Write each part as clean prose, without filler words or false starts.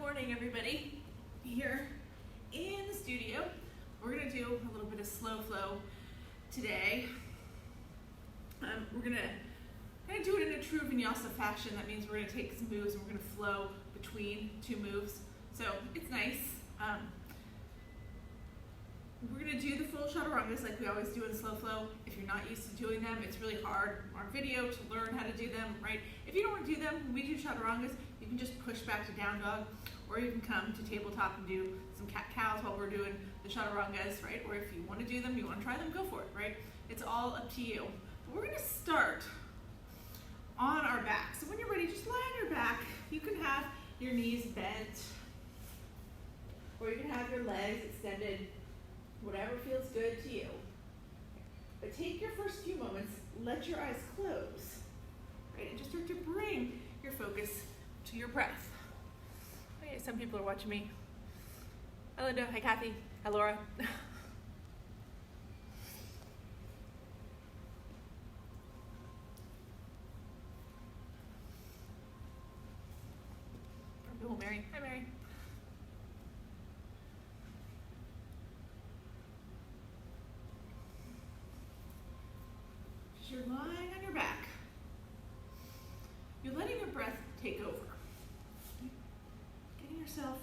morning, everybody. Here in the studio, we're going to do a little bit of slow flow today. We're going to do it in a true vinyasa fashion. That means we're going to take some moves and we're going to flow between two moves. So it's nice. We're going to do the full chaturangas like we always do in slow flow. If you're not used to doing them, it's really hard on video to learn how to do them, right? If you don't want to do them, when we do chaturangas, you can just push back to down dog, or you can come to tabletop and do some cat-cows while we're doing the chaturangas, right? Or if you want to do them, you want to try them, go for it, right? It's all up to you. But we're going to start on our back. So when you're ready, just lie on your back. You can have your knees bent, or you can have your legs extended, whatever feels good to you. But take your first few moments, let your eyes close, right? And just start to bring your focus to your breath. Okay, some people are watching me. Hi Linda, hi Kathy, hi Laura. Oh, Mary, hi Mary. You're lying on your back. You're letting your breath take over. Getting yourself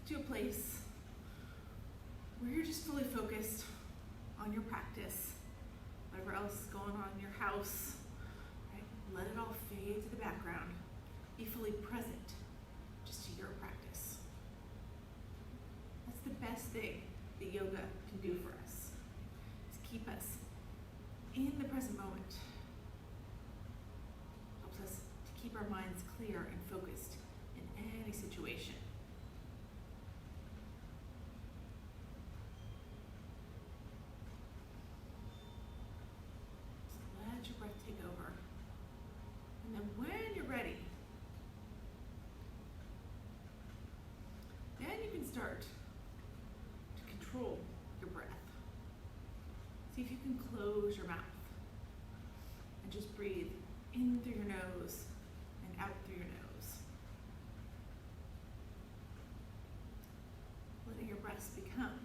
to a place where you're just fully focused on your practice. Whatever else is going on in your house, right? Let it all fade to the background. Be fully present just to your practice. That's the best thing that yoga can do for us, is keep us in the present moment. Helps us to keep our minds clear and focused in any situation. So let your breath take over. And then when you're ready, then you can start to control your breath. See if you can close your mouth and just breathe in through your nose and out through your nose. Letting your breaths become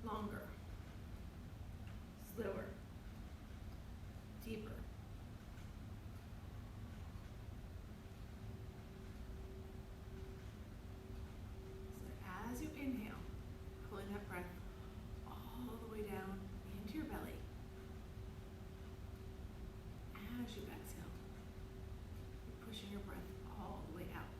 longer, slower, deeper. So as you inhale, pulling that breath all the way down into your belly. As you exhale, you're pushing your breath all the way out.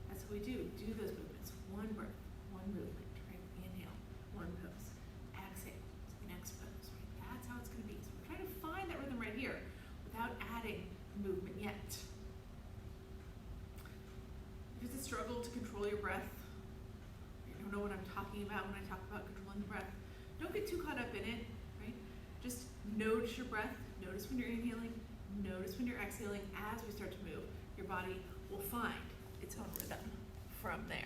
That's what we do. Do those movements. One breath, one movement, right? Inhale, one pose. Exhale, the next pose, right? That's how it's going to be. So we're trying to find that rhythm right here without adding movement yet. If it's a struggle to control your breath, you don't know what I'm talking about when I talk about controlling the breath, don't get too caught up in it, right? Just notice your breath. Notice when you're inhaling. Notice when you're exhaling. As we start to move, your body will find its own rhythm from there.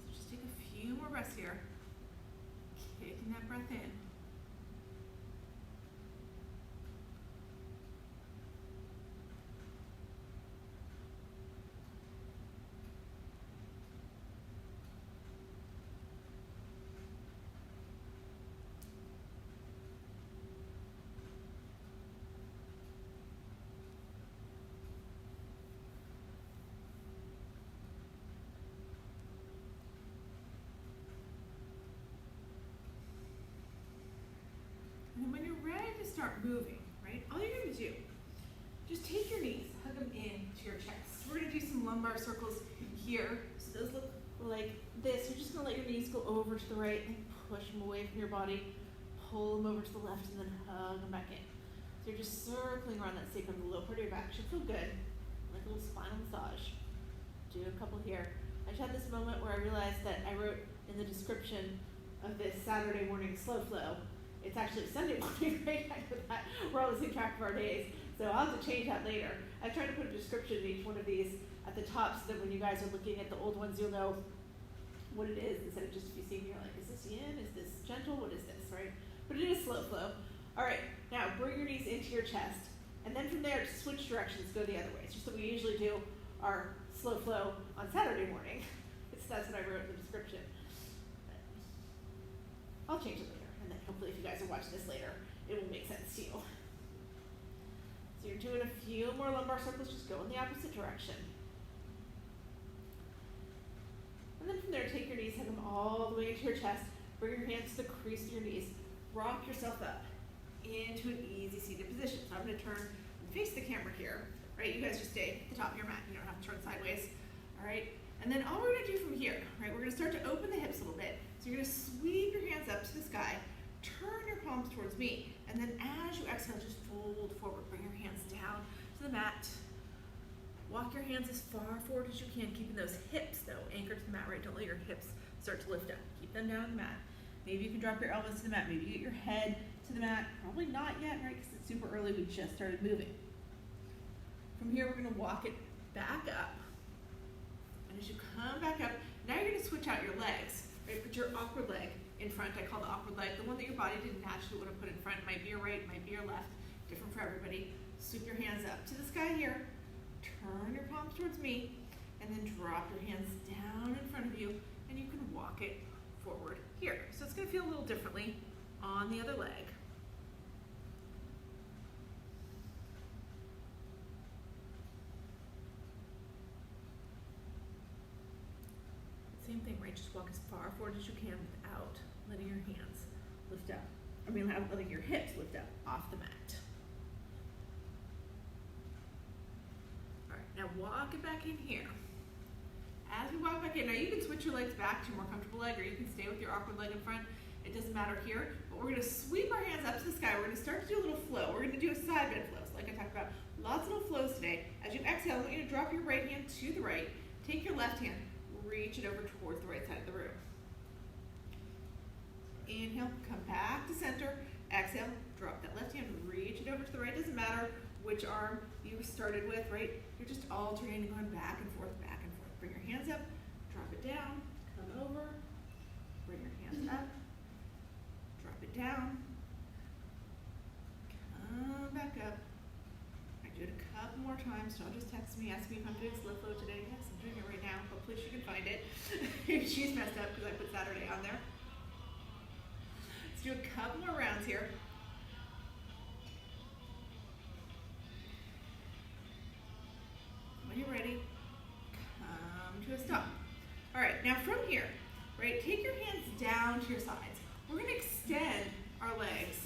So just take a few more breaths here. Kicking that breath in. And then when you're ready to start moving, right, all you're going to do, just take your knees, hug them into your chest. We're going to do some lumbar circles here. So those look like this. You're just going to let your knees go over to the right and push them away from your body. Pull them over to the left and then hug them back in. So you're just circling around that sacrum, the low part of your back. Should feel good, like a little spinal massage. Do a couple here. I just had this moment where I realized that I wrote in the description of this Saturday morning slow flow, it's actually Sunday morning, right? We're all losing track of our days. So I'll have to change that later. I tried to put a description of each one of these at the top so that when you guys are looking at the old ones, you'll know what it is instead of just if you see me, you're like, is this yin? Is this gentle? What is this, right? But it is slow flow. All right, now bring your knees into your chest. And then from there, switch directions, go the other way. It's just that we usually do our slow flow on Saturday morning. That's what I wrote in the description. I'll change it later, and then hopefully if you guys are watching this later, it will make sense to you. So you're doing a few more lumbar circles, just go in the opposite direction. And then from there, take your knees, hug them all the way into your chest, bring your hands to the crease of your knees, rock yourself up into an easy seated position. So I'm going to turn and face the camera here, right? You guys just stay at the top of your mat, you don't have to turn sideways, all right? And then all we're going to do from here, right, we're going to start to open the hips a little bit. So you're going to sweep your hands up to the sky, turn your palms towards me, and then as you exhale, just fold forward. Bring your hands down to the mat. Walk your hands as far forward as you can, keeping those hips, though, anchored to the mat, right? Don't let your hips start to lift up. Keep them down on the mat. Maybe you can drop your elbows to the mat. Maybe you get your head to the mat. Probably not yet, right, because it's super early. We just started moving. From here, we're going to walk it back up. And as you come back up, now you're going to switch out your legs, right? Put your awkward leg in front. I call the awkward leg the one that your body didn't naturally want to put in front. It might be your right, it might be your left, different for everybody. Sweep your hands up to the sky here. Turn your palms towards me, and then drop your hands down in front of you, and you can walk it forward here. So it's going to feel a little differently on the other leg. Same thing, right? Just walk as far forward as you can without letting your hands lift up. Without letting your hips lift up off the mat. All right, now walk it back in here. As we walk back in, now you can switch your legs back to a more comfortable leg, or you can stay with your awkward leg in front. It doesn't matter here, but we're going to sweep our hands up to the sky. We're going to start to do a little flow. We're going to do a side bend flow. So like I talked about, lots of little flows today. As you exhale, I want you to drop your right hand to the right. Take your left hand, reach it over towards the right side of the room. Inhale, come back to center. Exhale, drop that left hand, reach it over to the right. Doesn't matter which arm you started with, right? You're just alternating, going back and forth, back and forth. Bring your hands up, drop it down, come over, bring your hands up, drop it down, come back up. I do it a couple more times. Don't just text me, ask me if I'm doing slow flow today. Yes, I'm doing it right now. Hopefully she can find it. She's messed up because I put Saturday on there. Let's do a couple more rounds here. When you're ready, come to a stop. All right, now from here, right, take your hands down to your sides. We're going to extend our legs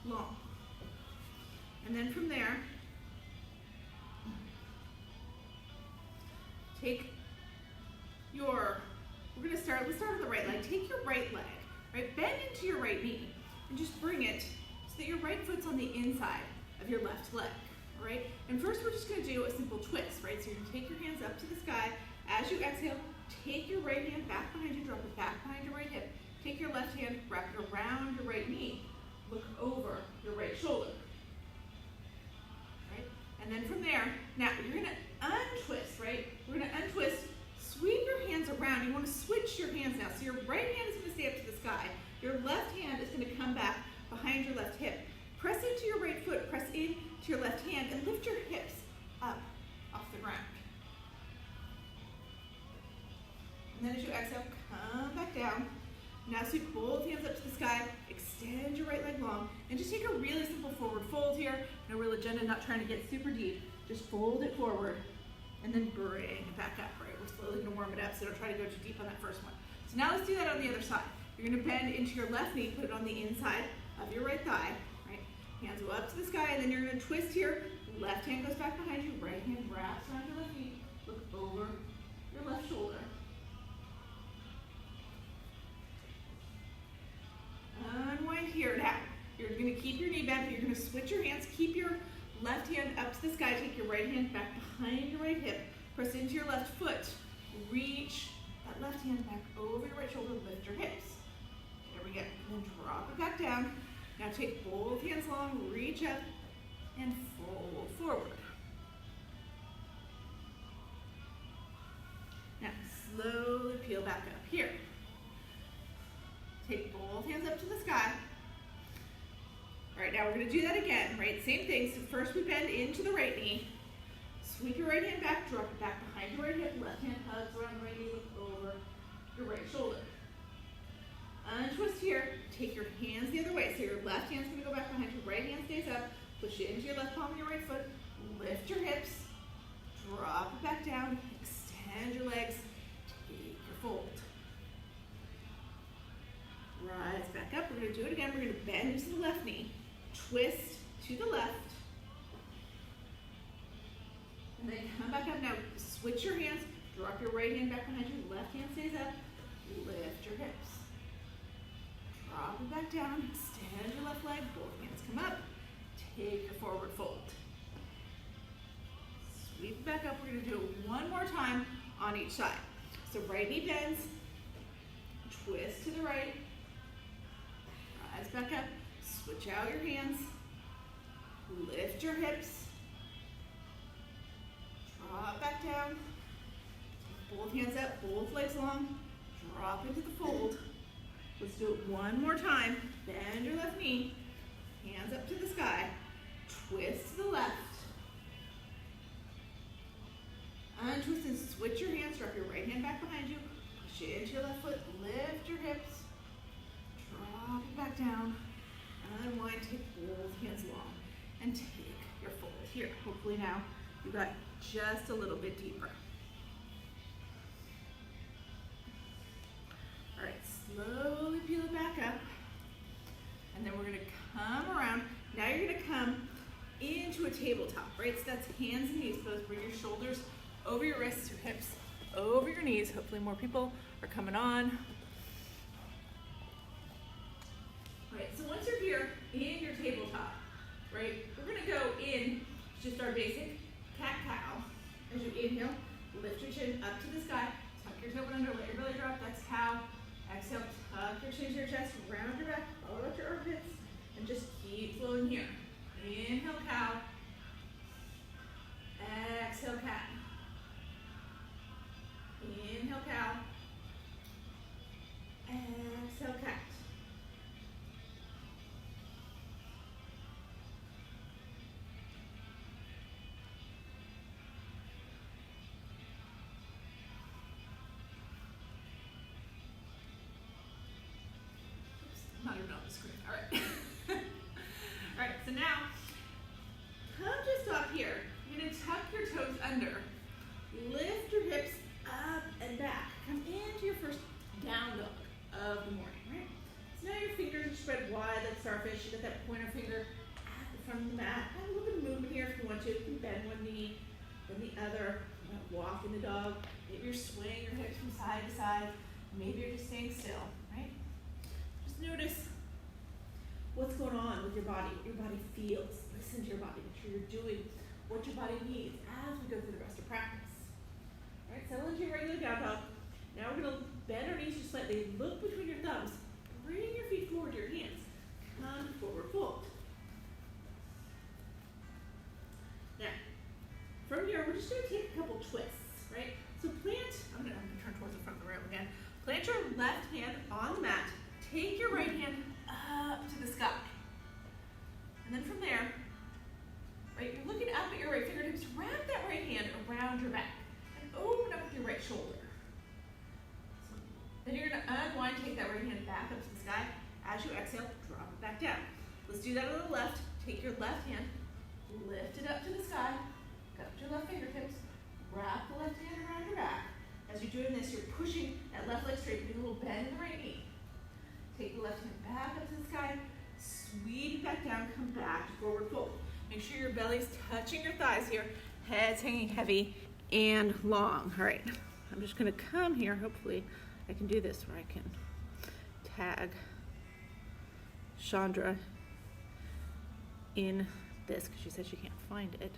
long. And then from there, let's start with the right leg. Take your right leg, right, bend into your right knee, and just bring it so that your right foot's on the inside of your left leg, all right? And first we're just gonna do a simple twist, right? So you're gonna take your hands up to the sky. As you exhale, take your right hand back behind you, drop it back behind your right hip. Take your left hand, wrap it around your right knee, look over your right shoulder, right? And then from there, now you're gonna untwist, right? We're gonna untwist, sweep your hands around. You wanna switch your hands now. So your right hand is gonna stay up to the sky. Your left hand is gonna come back behind your left hip. Press into your right foot, press into your left hand, and lift your hips up off the ground. And then as you exhale, come back down. Now sweep both hands up to the sky, extend your right leg long, and just take a really simple forward fold here. No real agenda, not trying to get super deep. Just fold it forward, and then bring it back up, right? We're slowly gonna warm it up, so don't try to go too deep on that first one. So now let's do that on the other side. You're gonna bend into your left knee, put it on the inside of your right thigh, right? Hands go up to the sky, and then you're gonna twist here. Left hand goes back behind you, right hand wraps around your left knee, look over your left shoulder. Unwind here. Now, you're going to keep your knee bent, but you're going to switch your hands. Keep your left hand up to the sky. Take your right hand back behind your right hip. Press into your left foot. Reach that left hand back over your right shoulder. Lift your hips. There we go. And then drop it back down. Now take both hands long. Reach up. and fold forward. Now slowly peel back up here. Take both hands up to the sky. All right, now we're gonna do that again, right? Same thing, so first we bend into the right knee. Sweep your right hand back, drop it back behind your right hip, left hand hugs around the right knee, look over your right shoulder. Untwist here, take your hands the other way. So your left hand's gonna go back behind your right hand stays up, push it into your left palm of your right foot, lift your hips, drop it back down, extend your legs, take your fold. Rise back up, we're gonna do it again. We're gonna bend into the left knee, twist to the left, and then come back up. Now switch your hands, drop your right hand back behind you, left hand stays up, lift your hips. Drop it back down, extend your left leg, both hands come up, take your forward fold. Sweep it back up, we're gonna do it one more time on each side. So right knee bends, twist to the right, rise back up, switch out your hands, lift your hips, drop back down, both hands up, both legs long, drop into the fold. Let's do it one more time. Bend your left knee, hands up to the sky, twist to the left, untwist and switch your hands, drop your right hand back behind you, push it into your left foot, lift your hips, drop it back down, unwind, take both hands long, and take your fold here. Hopefully now you got just a little bit deeper. All right, slowly peel it back up, and then we're gonna come around. Now you're gonna come into a tabletop, right? So that's hands and knees pose. Bring your shoulders over your wrists, your hips over your knees. Hopefully more people are coming on. All right, so once you're here in your tabletop, right, we're gonna go in just our basic cat-cow. As you inhale, lift your chin up to the sky, tuck your tailbone under, let your belly drop, that's cow. Exhale, tuck your chin to your chest, round your back, follow out your armpits, and just keep flowing here. Inhale, cow. Exhale, cat. Inhale, cow. Exhale, cat. Not even on the screen. All right. All right, so now come to a stop here. You're gonna tuck your toes under. Lift your hips up and back. Come into your first down dog of the morning, right? So now your fingers are spread wide like starfish. You got that pointer finger at the front of the mat. Have a little bit of movement here if you want to. You can bend one knee, then the other. You might walk in the dog. Maybe you're swaying your hips from side to side. Maybe you're just staying still, right? Notice what's going on with your body, what your body feels. Listen to your body, make sure you're doing what your body needs as we go through the rest of practice. All right, settle into your regular down dog. Now we're gonna bend our knees just slightly, look between your thumbs, bring your feet forward to your hands, come forward fold. Now, from here, we're just gonna take a couple twists, right? So plant, I'm gonna turn towards the front of the room again. Plant your left hand on the mat, take your right hand up to the sky. And then from there, right, you're looking up at your right fingertips, wrap that right hand around your back and open up with your right shoulder. So then you're gonna unwind, take that right hand back up to the sky. As you exhale, drop it back down. Let's do that on the left. Take your left hand, lift it up to the sky, up to your left fingertips, wrap the left hand around your back. As you're doing this, you're pushing that left leg straight, putting a little bend in the right knee. Take the left hand back up to the sky, sweep it back down, come back to forward fold. Make sure your belly's touching your thighs here, head's hanging heavy and long. All right, I'm just gonna come here. Hopefully I can do this where I can tag Chandra in this because she said she can't find it.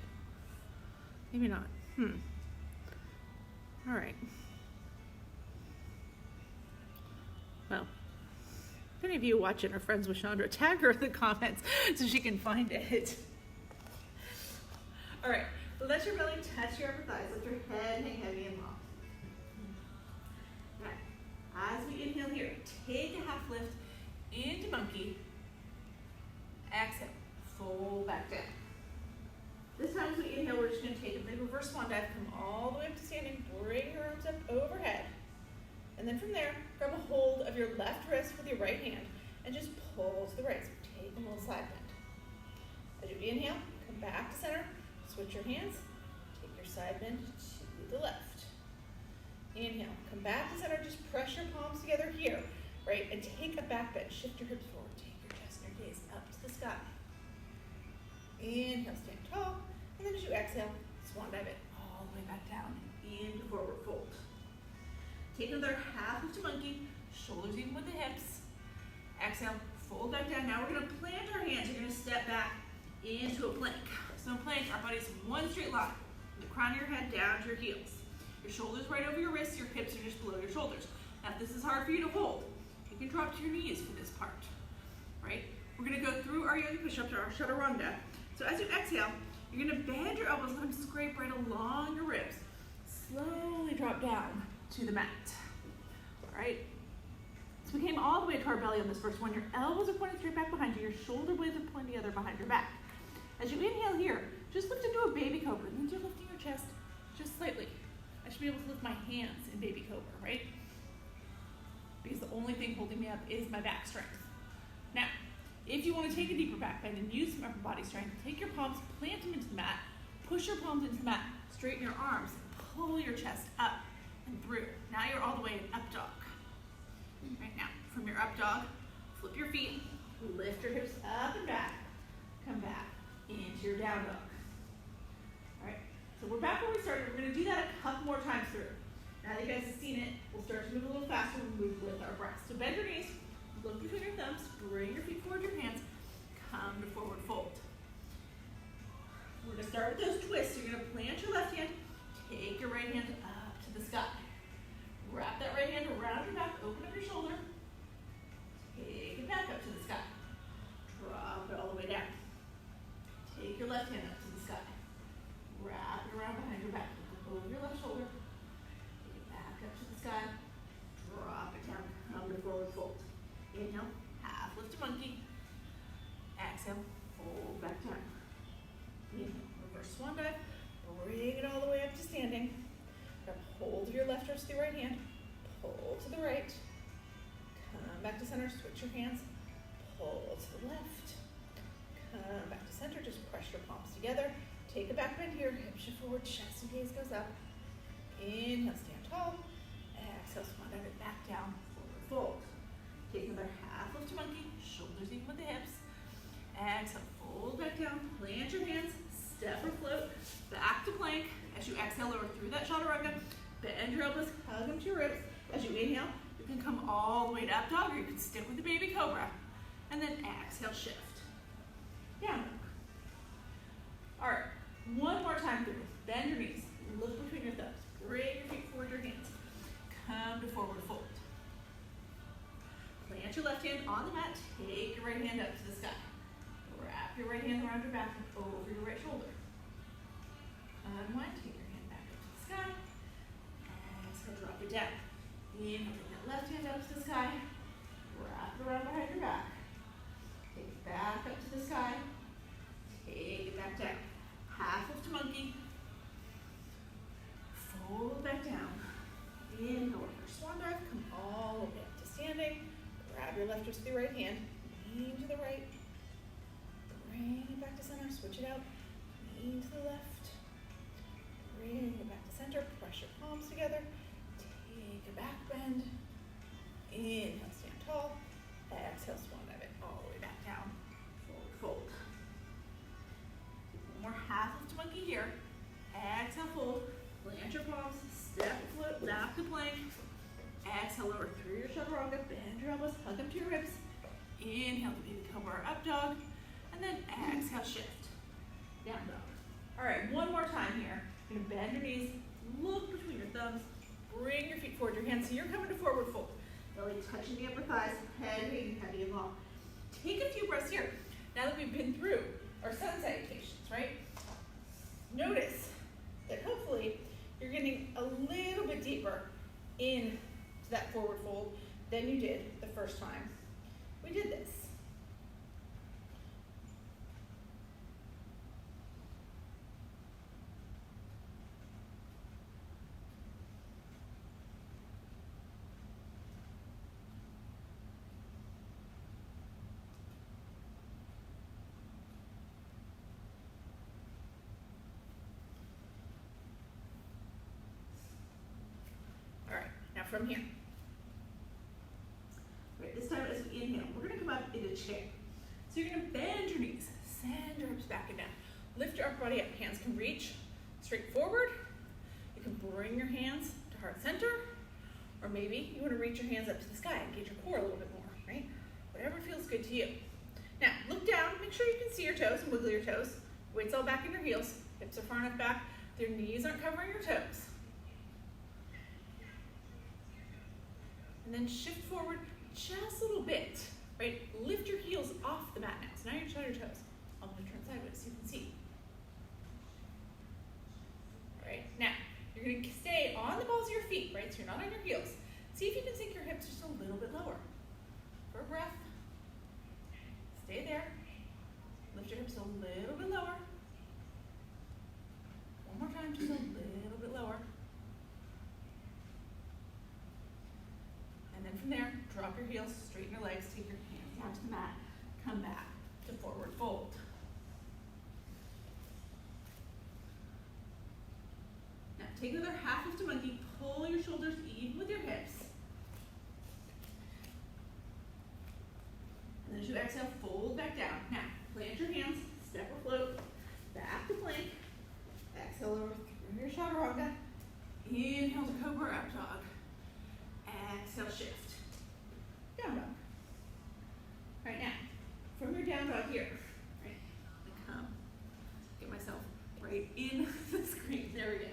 Maybe not. All right. Well, if any of you watching are friends with Chandra, tag her in the comments so she can find it. All right, let your belly touch your upper thighs. Let your head hang heavy and long. Now, as we inhale here, take a half lift into monkey. Exhale, fold back down. This time as we inhale, we're just going to take a big reverse swan dive, come all the way up to standing, bring your arms up overhead. And then from there, grab a hold of your left wrist with your right hand and just pull to the right. So take a little side bend. As you inhale, come back to center, switch your hands, take your side bend to the left. Inhale, come back to center, just press your palms together here, right? And take a back bend, shift your hips forward, take your chest and your gaze up to the sky. Inhale, stand tall, and then as you exhale, swan dive it all the way back down into forward fold. Take another half lift to monkey, shoulders even with the hips. Exhale, fold back down. Now we're going to plant our hands. You're going to step back into a plank. So in plank, our body's one straight line. From the crown of your head down to your heels. Your shoulders right over your wrists, your hips are just below your shoulders. Now if this is hard for you to hold, you can drop to your knees for this part, right? We're going to go through our yoga push-up to our chaturanga. So as you exhale, you're going to bend your elbows, let them scrape right along your ribs. Slowly drop down to the mat. All right? So we came all the way to our belly on this first one. Your elbows are pointed straight back behind you. Your shoulder blades are pointing together behind your back. As you inhale here, just lift into a baby cobra. It means you're lifting your chest just slightly. I should be able to lift my hands in baby cobra, right? Because the only thing holding me up is my back strength. Now, if you want to take a deeper back bend and use some upper body strength, take your palms, plant them into the mat, push your palms into the mat, straighten your arms, pull your chest up and through. Now you're all the way in up dog. Right now, from your up dog, flip your feet, lift your hips up and back, come back into your down dog. All right, so we're back where we started. We're going to do that a couple more times through. Now that you guys have seen it, we'll start to move a little faster and move with our breath. So bend your knees, look between your thumbs, bring your feet forward, your hands, come to forward fold. We're going to start with those twists. You're going to plant your left hand, take your right hand up to the sky. Wrap that right hand around your back, open up your shoulder, take it back up to the sky. Drop it all the way down. Take your left hand up to the sky. Wrap it around behind your back, look over your left shoulder, take it back up to the sky. Drop it down, come to forward fold. Inhale, half lift to monkey. Exhale, fold back down. Inhale, reverse swan dive. Bring it all the way up to standing. Grab hold of your left wrist with your right hand. Pull to the right. Come back to center, switch your hands. Pull to the left. Come back to center, just press your palms together. Take a back bend here, hips shift forward, chest and gaze goes up. Inhale, stand tall. Exhale, swan dive it back down, forward fold. Take another half lift to monkey, shoulders even with the hips. Exhale, fold back down, plant your hands, step or float, back to plank. As you exhale, lower through that chaturanga, bend your elbows, hug them to your ribs. As you inhale, you can come all the way to up dog, or you can stick with the baby cobra. And then exhale, shift. Down dog. All right, one more time through. Bend your knees, look between your thumbs, bring your feet forward, your hands. Come to forward fold. Plant your left hand on the mat, take your right hand up to the sky. Wrap your right hand around your back and over your right shoulder. Unwind, take your hand back up to the sky. Exhale, drop it down. Inhale, bring that left hand up to the sky. Wrap it around behind your back. Take it back up to the sky. Take it back down. Half lift to monkey. Fold back down. Inhale, reverse swan dive. Come all the way up to standing. Grab your left wrist with your right hand. Lean to the right. Bring it back to center. Switch it out. Lean to the left. Bring it back to center. Press your palms together. Take a back bend. Inhale, stand tall. Exhale, swan dive it all the way back down. Forward fold. One more half lift to monkey here. Exhale, fold. Plant your palms. Step, float, back to plank. Exhale, lower through your chaturanga. Bend your elbows, hug them to your ribs. Inhale to baby cobra or up dog. And then exhale, shift. Down dog. All right, one more time here. You're gonna bend your knees, look between your thumbs, bring your feet forward, your hands. So you're coming to forward fold. Belly touching the upper thighs, head hanging heavy and long. Take a few breaths here. Now that we've been through our sun salutations, right? notice that hopefully you're getting a little bit deeper into that forward fold than you did the first time we did this. All right, now from here. Right, this time as we inhale, we're gonna come up into chair. So you're gonna bend your knees, send your hips back and down. Lift your upper body up, hands can reach straight forward. You can bring your hands to heart center, or maybe you wanna reach your hands up to the sky and engage your core a little bit more, right? Whatever feels good to you. Now, look down, make sure you can see your toes and wiggle your toes. Weight's all back in your heels, hips are far enough back, your knees aren't covering your toes. And then shift forward just a little bit, right? Lift your heels off the mat now. So now you're on your toes. I'm gonna turn sideways so you can see. All right, now you're gonna stay on the balls of your feet, right? So you're not on your heels. See if you can sink your hips just a little bit lower. For a breath, stay there. Lift your hips a little bit lower. One more time, just a little bit lower. And then from there, drop your heels, straighten your legs, take your hands down to the mat, come back to forward fold. Now take another half lift to monkey, pull your shoulders even with your hips. And then as you exhale, fold back down. Now, plant your hands, step or float, back to plank. Exhale over through your chaturanga. Inhale to cobra up dog. Exhale, shift. Down dog. All right, now, from your down dog here, right, I'm gonna come, get myself right in the screen. There we go.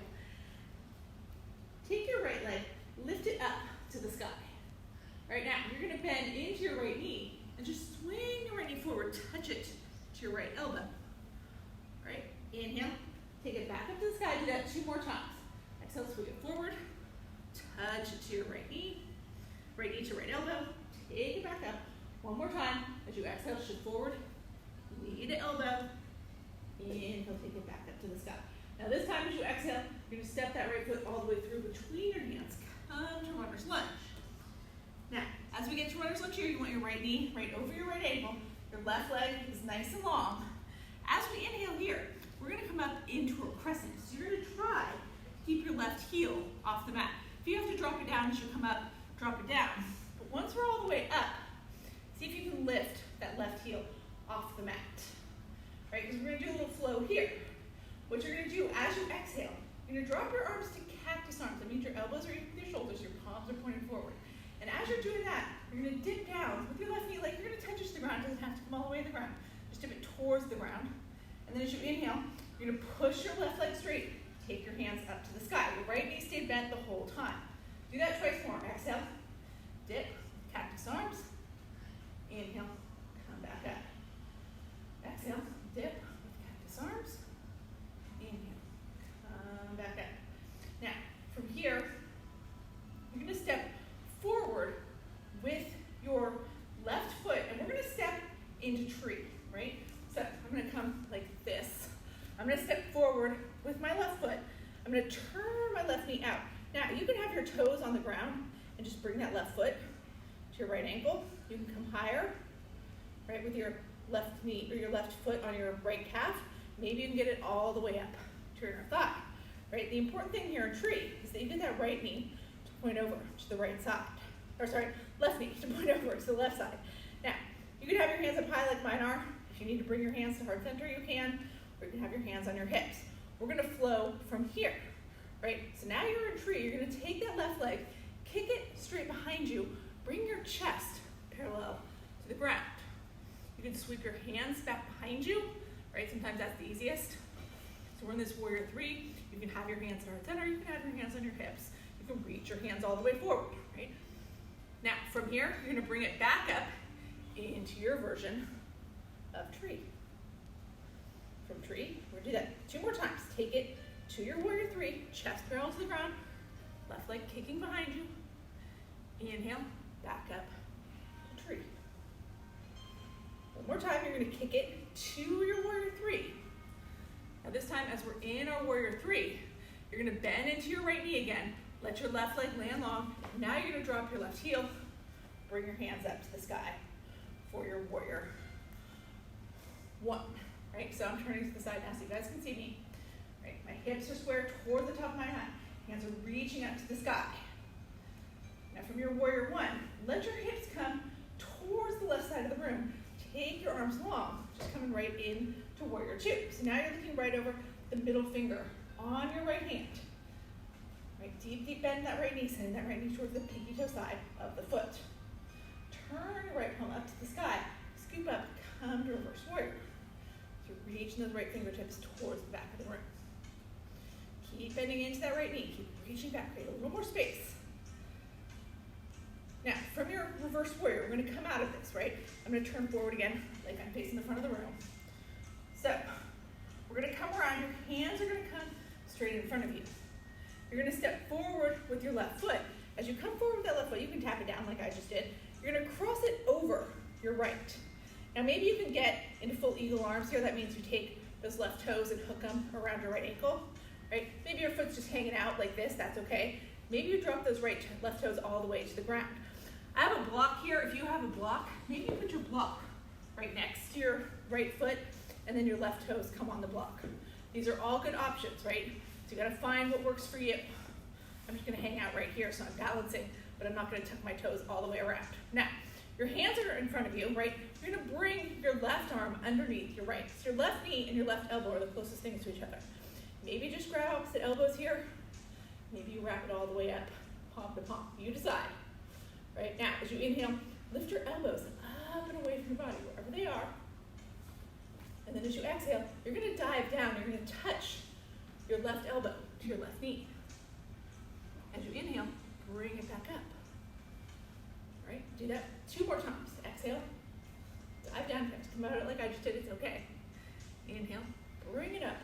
Take your right leg, lift it up to the sky. All right, now, you're gonna bend into your right knee and just swing your right knee forward, touch it to your right elbow. All right, inhale, take it back up to the sky, do that 2 more times. Exhale, swing it forward, touch it to your right knee to right elbow, take it back up. 1 more time, as you exhale, shift forward, knee to elbow, inhale, take it back up to the sky. Now this time as you exhale, you're gonna step that right foot all the way through between your hands, come to runner's lunge. Now, as we get to runner's lunge here, you want your right knee right over your right ankle, your left leg is nice and long. As we inhale here, we're gonna come up into a crescent. So you're gonna try to keep your left heel off the mat. If you have to drop it down as you come up, drop it down. But once we're all the way up, see if you can lift that left heel off the mat. Right, because we're gonna do a little flow here. What you're gonna do as you exhale, you're gonna drop your arms to cactus arms. That means your elbows are even with your shoulders, your palms are pointing forward. And as you're doing that, you're gonna dip down with your left knee, like you're gonna touch it to the ground. It doesn't have to come all the way to the ground. Just dip it towards the ground. And then as you inhale, you're gonna push your left leg straight. Take your hands up to the sky. Your right knee stayed bent the whole time. Do that twice more. Exhale, dip, cactus arms. Inhale, come back up. Exhale, dip, cactus arms. Inhale, come back up. Now, from here, you're gonna step forward with your left foot, and we're gonna step into tree, right? So I'm gonna come like this. I'm gonna step forward with my left foot. I'm gonna turn my left knee out. Now, you can have your toes on the ground and just bring that left foot to your right ankle. You can come higher, right, with your left knee or your left foot on your right calf. Maybe you can get it all the way up to your thigh, right? The important thing here in tree is that you get that right knee to point over to the right side. Or sorry, left knee to point over to the left side. Now, you can have your hands up high like mine are. If you need to bring your hands to heart center, you can. Or you can have your hands on your hips. We're gonna flow from here, right? So now you're in tree. You're gonna take that left leg, kick it straight behind you, bring your chest parallel to the ground. You can sweep your hands back behind you, right? Sometimes that's the easiest. So we're in this warrior 3. You can have your hands at heart center. You can have your hands on your hips. You can reach your hands all the way forward, right? Now, from here, you're gonna bring it back up into your version of tree. From tree, we're gonna do that 2 more times. take it to your warrior three, chest parallel to the ground, left leg kicking behind you. Inhale, back up, tree. One more time, you're gonna kick it to your warrior three. Now this time, as we're in our warrior three, you're gonna bend into your right knee again, let your left leg land long. Now you're gonna drop your left heel, bring your hands up to the sky for your warrior one, right? So I'm turning to the side now so you guys can see me, right? My hips are square toward the top of my mat. Hands are reaching up to the sky. Now from your warrior one, let your hips come towards the left side of the room. Take your arms long, just coming right in to warrior two. So now you're looking right over the middle finger on your right hand. Right, deep, deep bend in that right knee, sending that right knee towards the pinky toe side of the foot. Turn your right palm up to the sky. Scoop up, come to reverse warrior. So you're reaching those right fingertips towards the back of the room. Keep bending into that right knee. Keep reaching back, create a little more space. Now, from your reverse warrior, we're gonna come out of this, right? I'm gonna turn forward again, like I'm facing the front of the room. So, we're gonna come around, your hands are gonna come straight in front of you. You're gonna step forward with your left foot. As you come forward with that left foot, you can tap it down like I just did. You're gonna cross it over your right. Now maybe you can get into full eagle arms here. That means you take those left toes and hook them around your right ankle, right? Maybe your foot's just hanging out like this, that's okay. Maybe you drop those left toes all the way to the ground. I have a block here. If you have a block, maybe you put your block right next to your right foot and then your left toes come on the block. These are all good options, right? So you gotta find what works for you. I'm just gonna hang out right here so I'm balancing, but I'm not gonna tuck my toes all the way around. Now, your hands are in front of you, right? You're gonna bring your left arm underneath your right. So your left knee and your left elbow are the closest things to each other. Maybe just grab opposite elbows here. Maybe you wrap it all the way up, palm to palm. You decide. Right, now as you inhale, lift your elbows up and away from your body, wherever they are. And then as you exhale, you're gonna dive down. You're gonna touch your left elbow to your left knee. As you inhale, bring it back up. All right, do that 2 more times. Exhale, dive down, come out like I just did, it's okay. Inhale, bring it up.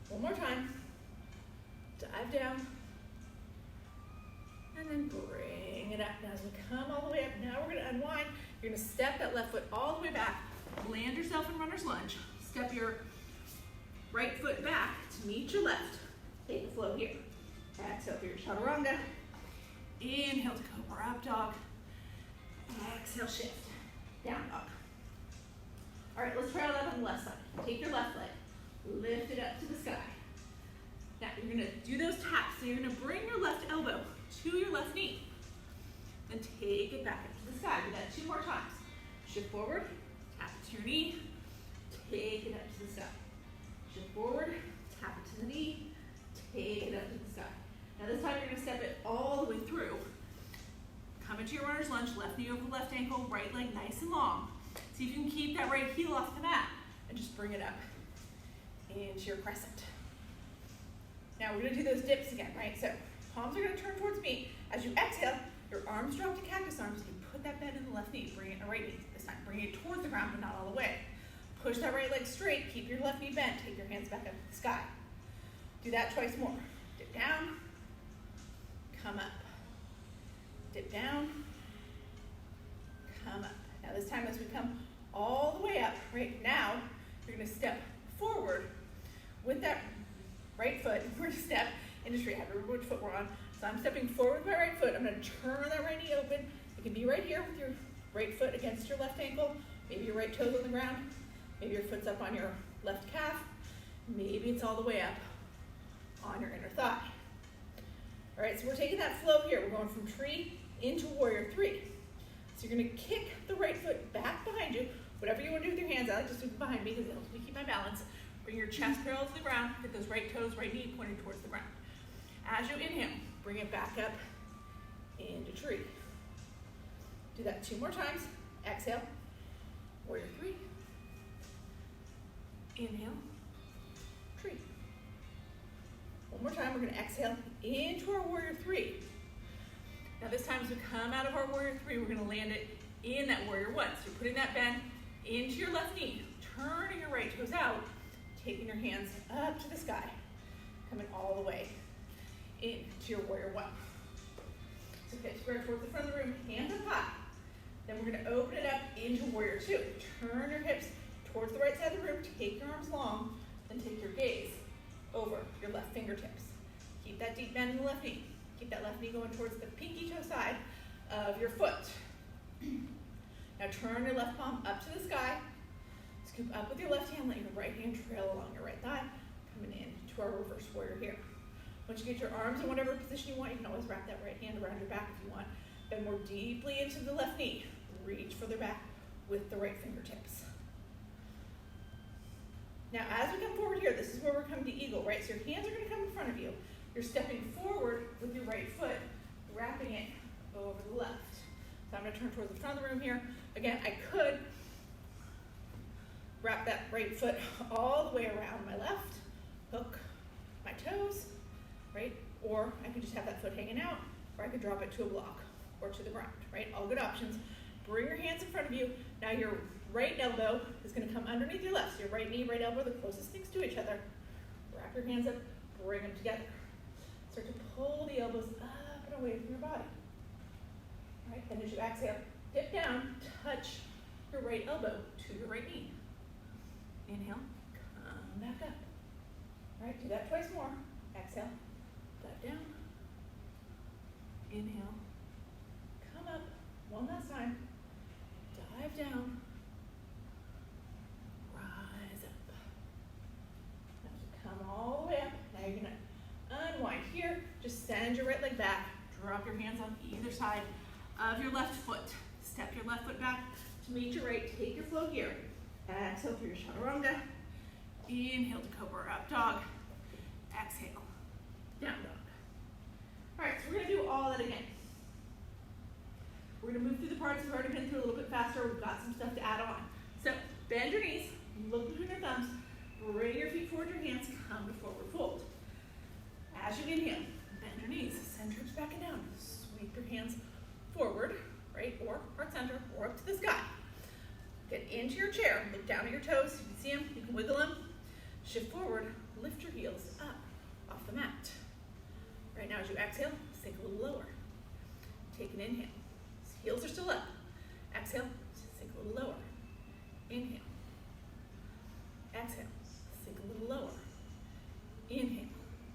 1 more time, dive down, and then bring it up. Now as we come all the way up, now we're gonna unwind. You're gonna step that left foot all the way back, land yourself in runner's lunge. Step your right foot back to meet your left. Take a flow here. Exhale through your chaturanga. Inhale to cobra up dog. Exhale, shift. Down dog. All right, let's try that on the left side. Take your left leg, lift it up to the sky. Now you're gonna do those taps. So you're gonna bring your left elbow to your left knee. Then take it back up to the sky. Do that 2 more times. Shift forward, tap it to your knee, take it up to the sky. Shift forward, tap it to the knee, take it up to the sky. Now this time you're gonna step it all the way through. Come into your runner's lunge, left knee over left ankle, right leg nice and long. See if you can keep that right heel off the mat and just bring it up into your crescent. Now we're gonna do those dips again, right? So palms are gonna turn towards me. As you exhale, your arms drop to cactus arms. You put that bend in the left knee, bring it in the right knee this time. Bring it towards the ground, but not all the way. Push that right leg straight, keep your left knee bent, take your hands back up to the sky. Do that twice more. Dip down, come up. Dip down, come up. Now this time as we come all the way up, right now, you're gonna step forward with that right foot. We're gonna step into tree. I have to remember which foot we're on. So I'm stepping forward with my right foot. I'm gonna turn that right knee open. It can be right here with your right foot against your left ankle. Maybe your right toes on the ground. Maybe your foot's up on your left calf. Maybe it's all the way up on your inner thigh. All right, so we're taking that flow here. We're going from tree into warrior three. So you're gonna kick the right foot back behind you. Whatever you wanna do with your hands, I like to sweep behind me because it helps me keep my balance. Bring your chest parallel to the ground. Get those right toes, right knee pointed towards the ground. As you inhale, bring it back up into tree. Do that 2 more times. Exhale, warrior three. Inhale, tree. 1 more time, we're gonna exhale into our warrior three. Now this time as we come out of our warrior three, we're gonna land it in that warrior one. So you're putting that bend into your left knee, turning your right toes out, taking your hands up to the sky. coming all the way into your warrior one. So hips square towards the front of the room, hands up high. Then we're gonna open it up into warrior two. Turn your hips towards the right side of the room, take your arms long, then take your gaze over your left fingertips. Keep that deep bend in the left knee. Keep that left knee going towards the pinky toe side of your foot. Now turn your left palm up to the sky. Scoop up with your left hand, let your right hand trail along your right thigh, coming in to our reverse warrior here. Once you get your arms in whatever position you want, you can always wrap that right hand around your back if you want. Bend more deeply into the left knee. Reach further back with the right fingertips. Now as we come forward here, this is where we're coming to eagle, right? So your hands are gonna come in front of you. You're stepping forward with your right foot, wrapping it over the left. So I'm gonna turn towards the front of the room here. Again, I could wrap that right foot all the way around my left, hook my toes, right? Or I could just have that foot hanging out, or I could drop it to a block or to the ground, right? All good options. Bring your hands in front of you. Now your right elbow is gonna come underneath your left. So your right knee, right elbow, the closest things to each other. Wrap your hands up, bring them together. Start to pull the elbows up and away from your body. All right, then as you exhale, dip down, touch your right elbow to your right knee. Inhale, come back up. All right, do that twice more. Exhale, dive down. Inhale, come up. One last time. Dive down. Rise up. Now you come all the way up. Now you're gonna unwind here. Just send your right leg back. Drop your hands on either side of your left foot. Step your left foot back to meet your right. Take your flow here. Exhale through your chaturanga. Inhale to cobra up dog. Exhale, down dog. All right, so we're gonna do all that again. We're gonna move through the parts we've already been through a little bit faster. We've got some stuff to add on. So bend your knees, look between your thumbs, bring your feet forward, your hands come to forward fold. As you inhale, bend your knees, send your hips back and down. Sweep your hands forward, right, or heart center, or up to the sky. Get into your chair, look down at your toes. You can see them, you can wiggle them. Shift forward, lift your heels up off the mat. Right now as you exhale, sink a little lower. Take an inhale. Heels are still up. Exhale, sink a little lower. Inhale. Exhale, sink a little lower. Inhale.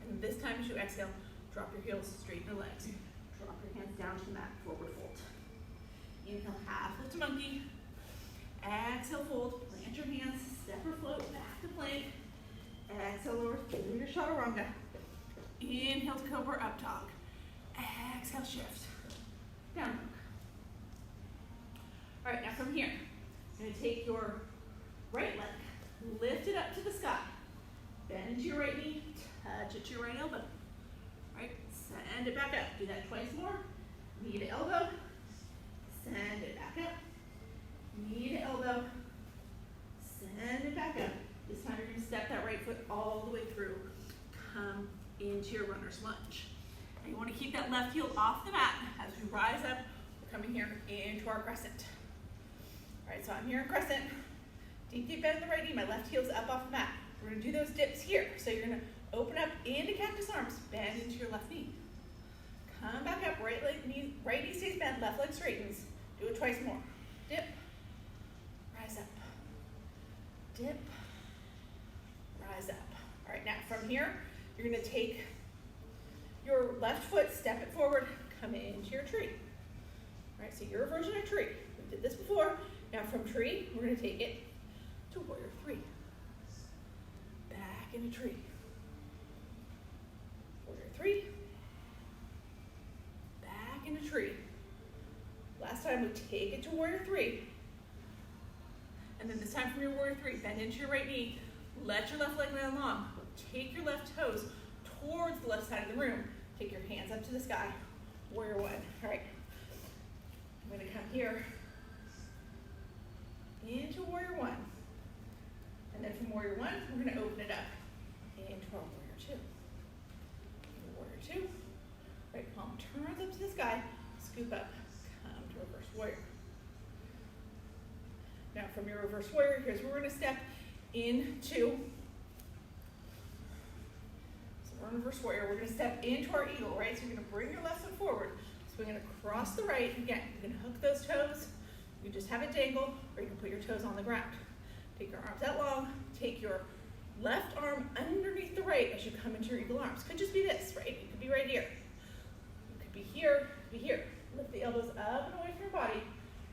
And this time as you exhale, drop your heels, straighten your legs. Drop your hands down to the mat, forward fold. Inhale, half lift to monkey. Exhale, fold, plant your hands, step or float back to plank. Exhale, lower through your chaturanga. Inhale to cobra, up dog. Exhale, shift. Down dog. All right, now from here, you're gonna take your right leg, lift it up to the sky. Bend into your right knee, touch it to your right elbow. All right, send it back up. Do that twice more. Knee to elbow, send it back up. Knee to elbow, send it back up. This time you're gonna step that right foot all the way through. Come into your runner's lunge. Now you wanna keep that left heel off the mat. As we rise up, we're coming here into our crescent. All right, so I'm here in crescent. Deep, deep bend in the right knee. My left heel's up off the mat. We're gonna do those dips here. So you're gonna open up into cactus arms, bend into your left knee. Come back up, right knee stays bent, left leg straightens. Do it twice more. Dip, rise up. Dip, rise up. All right, now from here, you're gonna take your left foot, step it forward, come into your tree. All right, so your version of tree. We did this before. Now from tree, we're gonna take it to warrior three. Back into tree. Warrior three. Back into tree. Last time we take it to warrior three. And then this time from your warrior three, bend into your right knee. Let your left leg lay long. Take your left toes towards the left side of the room. Take your hands up to the sky. Warrior one. All right. I'm gonna come here into warrior one. And then from warrior one, we're gonna open it up into our warrior two. Warrior two. Right palm turns up to the sky. Scoop up. Come to reverse warrior. Now from your reverse warrior, here's where we're gonna step into, so we're reverse warrior. We're gonna step into our eagle, right? So you're gonna bring your left foot forward. So we're gonna cross the right. Again, you can hook those toes. You can just have it dangle, or you can put your toes on the ground. Take your arms out long. Take your left arm underneath the right as you come into your eagle arms. Could just be this, right? It could be right here. It could be here, it could be here. Lift the elbows up and away from your body.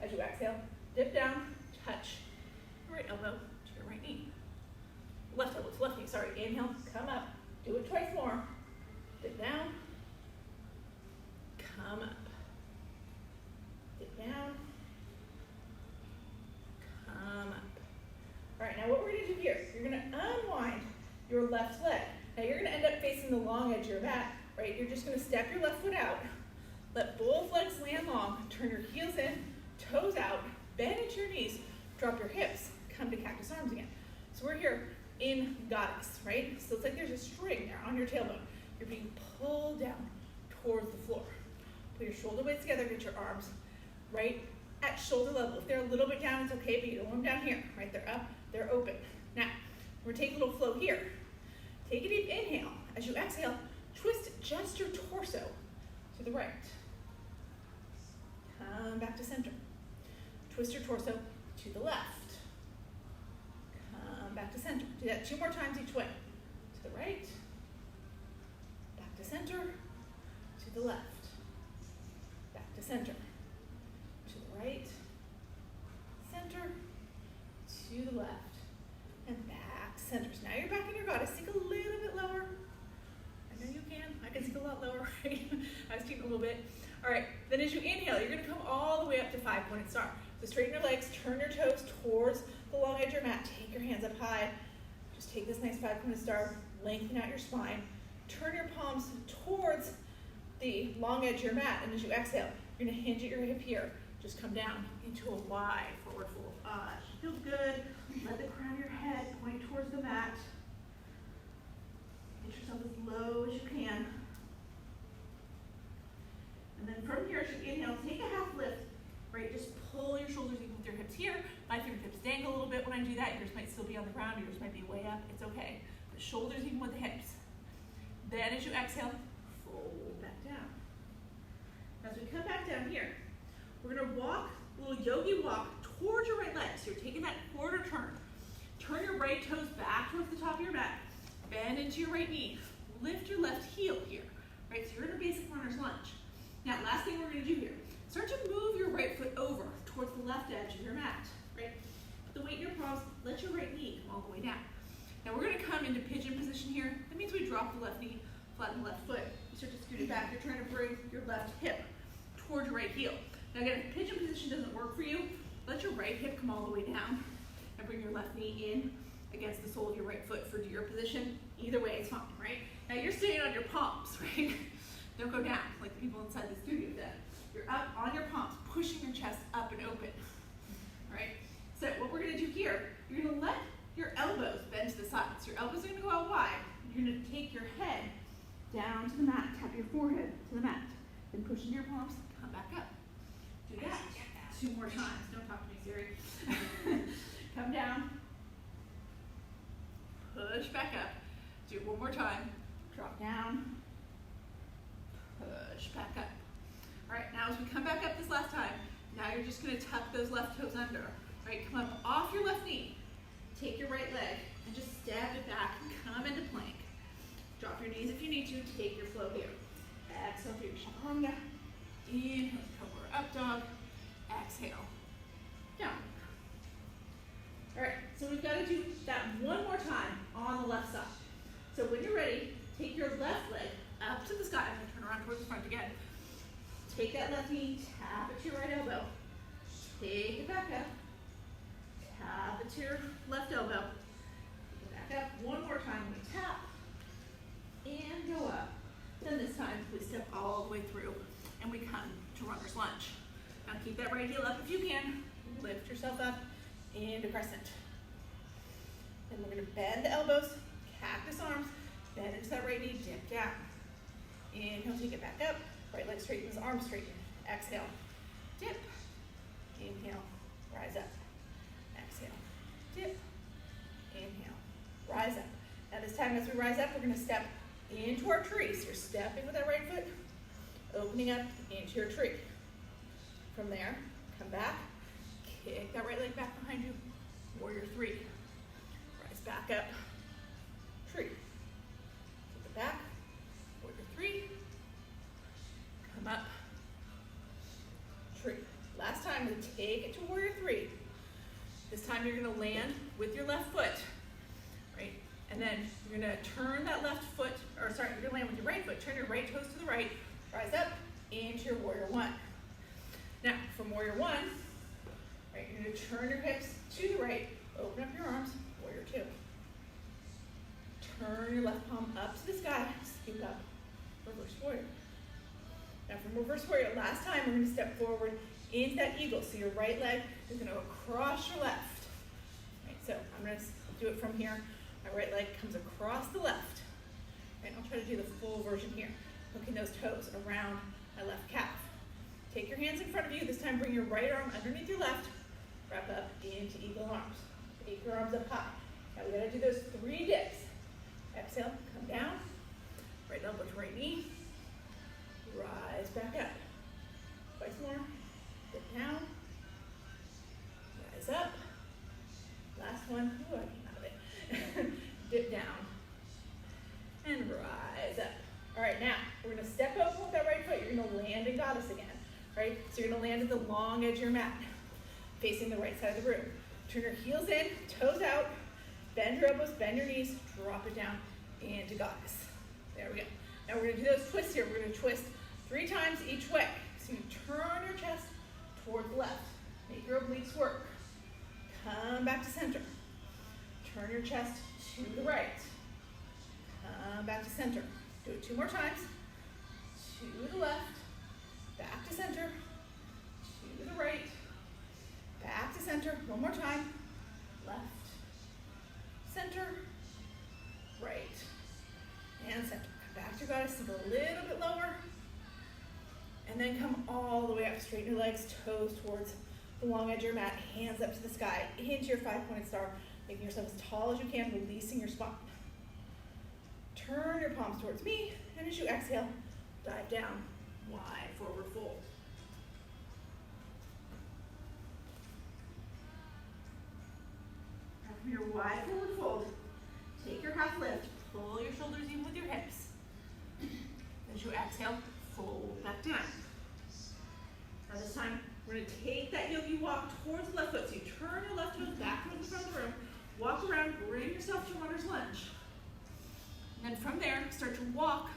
As you exhale, dip down, touch your right elbow to your right knee. Left elbow to left knee, sorry. Inhale, come up. Do it twice more. Dip down, come up. Dip down, come up. All right, now what we're gonna do here, you're gonna unwind your left leg. Now you're gonna end up facing the long edge of your mat, right? You're just gonna step your left foot out, let both legs land long, turn your heels in, toes out, bend into your knees, drop your hips, come to cactus arms again. So we're here in goddess, right? So it's like there's a string there on your tailbone. You're being pulled down towards the floor. Put your shoulder blades together, get your arms right at shoulder level. If they're a little bit down, it's okay, but you don't want them down here, right? They're up, they're open. Now, we're gonna take a little flow here. Take a deep inhale. As you exhale, twist just your torso to the right. Come back to center. Twist your torso to the left. Come back to center. Do that 2 more times each way. To the right, back to center, to the left, back to center, to the right, center, to the left, and back to center. So now you're back in your goddess. Sink a little bit lower. I know you can. I can sink a lot lower, right? I was taking a little bit. All right, then as you inhale, you're gonna come all the way up to 5-pointed star. So straighten your legs, turn your toes towards the long edge of your mat. Take your hands up high. Just take this nice 5-pointed star, lengthen out your spine. Turn your palms towards the long edge of your mat, and as you exhale, you're gonna hinge at your hip here. Just come down into a wide forward fold. Feels good. Let the crown of your head point towards the mat. Get yourself as low as you can. And then from here, as you inhale, take a half lift, right? Just pull your shoulders even with your hips here. My fingertips dangle a little bit when I do that. Yours might still be on the ground. Yours might be way up. It's okay. The shoulders even with the hips. Then as you exhale, fold back down. As we come back down here, we're gonna walk, a little yogi walk towards your right leg. So you're taking that quarter turn. Turn your right toes back towards the top of your mat. Bend into your right knee. Lift your left heel here, right? So you're in a basic runner's lunge. Now, last thing we're gonna do here, start to move your right foot over towards the left edge of your mat, right? Put the weight in your palms, let your right knee come all the way down. Now we're gonna come into pigeon position here. That means we drop the left knee, flatten the left foot. You start to scoot it back. You're trying to bring your left hip towards your right heel. Now again, if pigeon position doesn't work for you, let your right hip come all the way down and bring your left knee in against the sole of your right foot for deer position. Either way is fine, right? Now you're staying on your palms, right? Don't go down like the people inside the studio did. You're up on your palms, pushing your chest up and open, right? So what we're gonna do here, you're gonna let your elbows bend to the sides. Your elbows are gonna go out wide. You're gonna take your head down to the mat, tap your forehead to the mat. Then push into your palms, come back up. Do that 2 more times. Don't talk to me, Siri. Come down, push back up. Do it 1 more time. Drop down, push back up. All right, now as we come back up this last time, now you're just gonna tuck those left toes under, right? Come up off your left knee, take your right leg, and just step it back, come into plank. Drop your knees if you need to, take your flow here. Exhale through your chaturanga. Inhale, cobra up dog. Exhale, down. All right, so we've got to do that 1 more time on the left side. So when you're ready, take your left leg up to the sky. I'm gonna turn around towards the front again. Take that left knee, tap it to your right elbow. Take it back up. Tap it to your left elbow. Back up 1 more time. We tap and go up. Then this time, we step all the way through and we come to runner's lunge. Now keep that right heel up if you can. Lift yourself up into crescent. Then we're gonna bend the elbows, cactus arms, bend into that right knee, dip down. Inhale, take it back up. Right leg straightens, arms straighten. Exhale, dip. Inhale, rise up. Exhale, dip. Inhale, rise up. Now this time as we rise up, we're gonna step into our tree. So you're stepping with that right foot, opening up into your tree. From there, come back, kick that right leg back behind you, warrior three. Rise back up, tree. Kick it back, warrior three. Come up, tree. Last time, we take it to warrior three. This time you're gonna land with your left foot, right? And then you're gonna turn that left foot, or sorry, you're gonna land with your right foot. Turn your right toes to the right, rise up into your warrior one. Now, from warrior one, right, you're gonna turn your hips to the right, open up your arms, warrior two. Turn your left palm up to the sky, scoop up, reverse warrior. Now from reverse warrior, last time we're gonna step forward into that eagle. So your right leg is gonna go across your left. Right, so I'm gonna do it from here. My right leg comes across the left. Right, I'll try to do the full version here. Hooking those toes around my left calf. Take your hands in front of you. This time bring your right arm underneath your left. Wrap up into eagle arms. Take your arms up high. Now we gotta do those 3 dips. Exhale, come down. Right elbow to right knee. Rise back up. Twice more. Dip down. Rise up. Last one. Ooh, I came out of it. Dip down. And rise up. All right, now we're gonna step open with that right foot. You're gonna land in goddess again. Right? So you're gonna land at the long edge of your mat, facing the right side of the room. Turn your heels in, toes out, bend your elbows, bend your knees, drop it down into goddess. There we go. Now we're gonna do those twists here. We're gonna twist 3 times each way. So you turn your chest toward the left. Make your obliques work. Come back to center. Turn your chest to the right. Come back to center. Do it 2 more times. To the left. Back to center, to the right, back to center, 1 more time, left, center, right, and center. Come back to your goddess, sink a little bit lower, and then come all the way up, straighten your legs, toes towards the long edge of your mat, hands up to the sky, into your 5-pointed star, making yourself as tall as you can, releasing your spine. Turn your palms towards me, and as you exhale, dive down. Wide forward fold. Now from your wide forward fold, take your half lift, pull your shoulders in with your hips. As you exhale, fold back down. Now this time, we're gonna take that yogi walk towards the left foot. So you turn your left toes back towards the front of the room, walk around, bring yourself to runner's lunge. And then from there, start to walk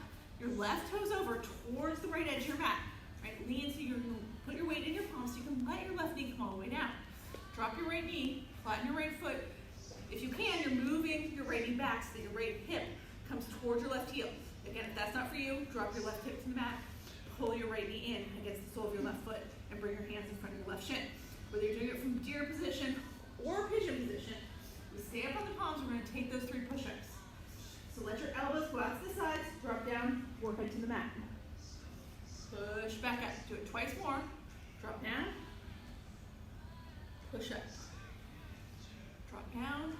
your left toes over towards the right edge of your mat. Right? Lean so you're going to put your weight in your palms so you can let your left knee come all the way down. Drop your right knee, flatten your right foot. If you can, you're moving your right knee back so that your right hip comes towards your left heel. Again, if that's not for you, drop your left hip to the mat, pull your right knee in against the sole of your left foot, and bring your hands in front of your left shin. Whether you're doing it from deer position or pigeon position, we stay up on the palms, we're going to take those 3 push-ups. So let your elbows go out to the sides, drop down, work into the mat. Push back up. Do it twice more. Drop down. Push up. Drop down.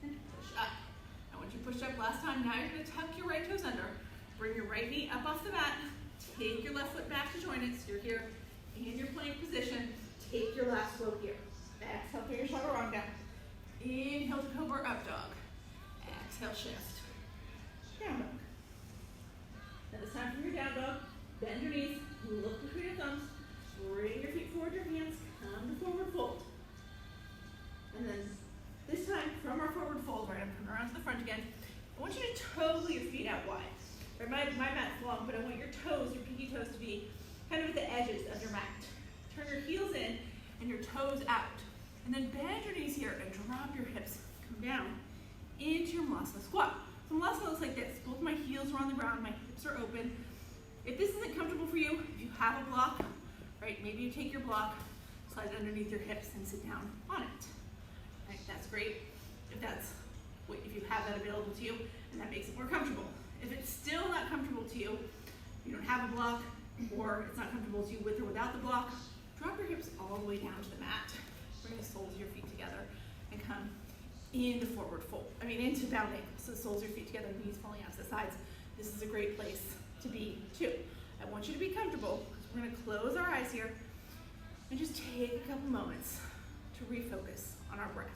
And push up. Now once you push up last time, now you're going to tuck your right toes under. Bring your right knee up off the mat. Take your left foot back to join it. So you're here in your plank position. Take your last float here. Exhale through your chaturanga. Inhale to cobra up dog. Exhale, shift. Down dog. Now this time from your down dog, bend your knees, look between your thumbs, bring your feet forward, your hands, come to forward fold. And then this time from our forward fold, right, I'm coming around to the front again. I want you to toe your feet out wide. Right, my mat's long, but I want your toes, your pinky toes to be kind of at the edges of your mat. Turn your heels in and your toes out. And then bend your knees here and drop your hips. Come down into your Malasana squat. So Malasana looks like this. Both my heels are on the ground, my hips are open. If this isn't comfortable for you, if you have a block, right, maybe you take your block, slide it underneath your hips and sit down on it. Right, that's great if you have that available to you and that makes it more comfortable. If it's still not comfortable to you, you don't have a block, or it's not comfortable to you with or without the block, drop your hips all the way down to the mat. Bring the soles of your feet together and come into forward fold. Into bound ankle. So the soles of your feet together, knees falling out to the sides. This is a great place to be too. I want you to be comfortable. We're going to close our eyes here and just take a couple moments to refocus on our breath.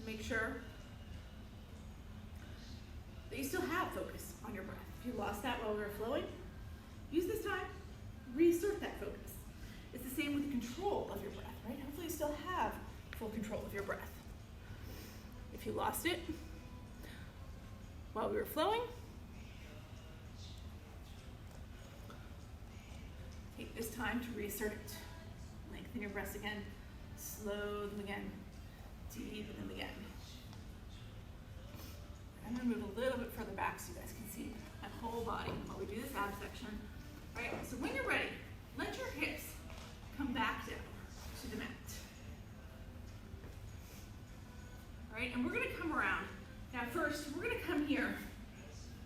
To make sure that you still have focus on your breath. If you lost that while we were flowing, use this time, reassert that focus. It's the same with the control of your breath, right? Hopefully you still have full control of your breath. If you lost it while we were flowing, take this time to reassert it. Lengthen your breaths again, slow them again, deepen them again. I'm going to move a little bit further back so you guys can see my whole body while we do this ab section. All right, so when you're ready, let your hips come back down to the mat. All right, and we're going to come around. Now first, we're going to come here